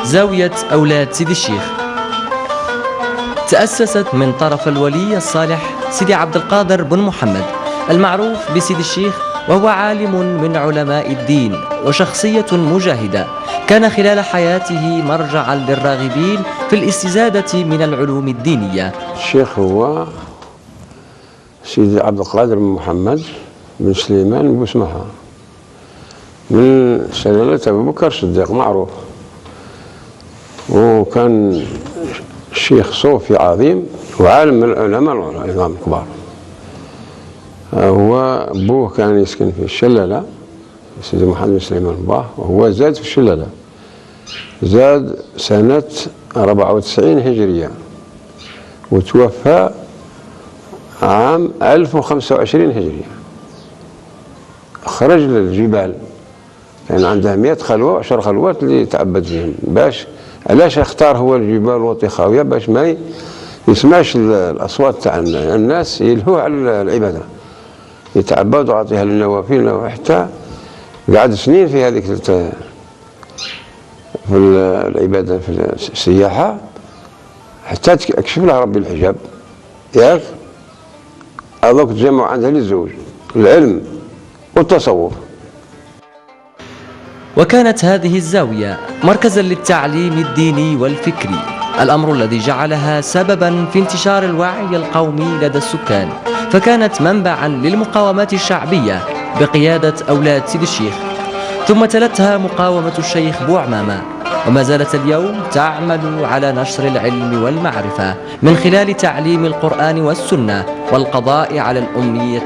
زاوية أولاد سيدي الشيخ تأسست من طرف الولي الصالح سيدي عبد القادر بن محمد المعروف بسيدي الشيخ، وهو عالم من علماء الدين وشخصية مجاهدة، كان خلال حياته مرجعا للراغبين في الاستزادة من العلوم الدينية. الشيخ هو سيدي عبد القادر بن محمد بن سليمان بن سمحة من سلالة أبو بكر الصديق معروف، وكان الشيخ صوفي عظيم وعالم من العلماء العظام الكبار. هو أبوه كان يسكن في الشلالة، سيدي محمد بن سليمان باه، وهو زاد في الشلالة، زاد سنة 94 هجرية وتوفى عام 1025 هجرية. خرج للجبال، كان عنده 100 خلوة و10 خلوات اللي يتعبد فيهم. علاش اختار هو الجبال والطخاوية؟ باش ما يسمعش الأصوات تاع الناس يلهوه على العبادة، يتعبد ويعطيها للنوافل، حتى قعد سنين في هذيك في العبادة في السياحة حتى اكشف له ربي الحجاب. ياك هذوك تجمعوا عندها للزوج، العلم والتصوف. وكانت هذه الزاوية مركزا للتعليم الديني والفكري، الأمر الذي جعلها سببا في انتشار الوعي القومي لدى السكان، فكانت منبعا للمقاومات الشعبية بقيادة أولاد سيدي الشيخ، ثم تلتها مقاومة الشيخ بوعمامة، وما زالت اليوم تعمل على نشر العلم والمعرفة من خلال تعليم القرآن والسنة والقضاء على الأمية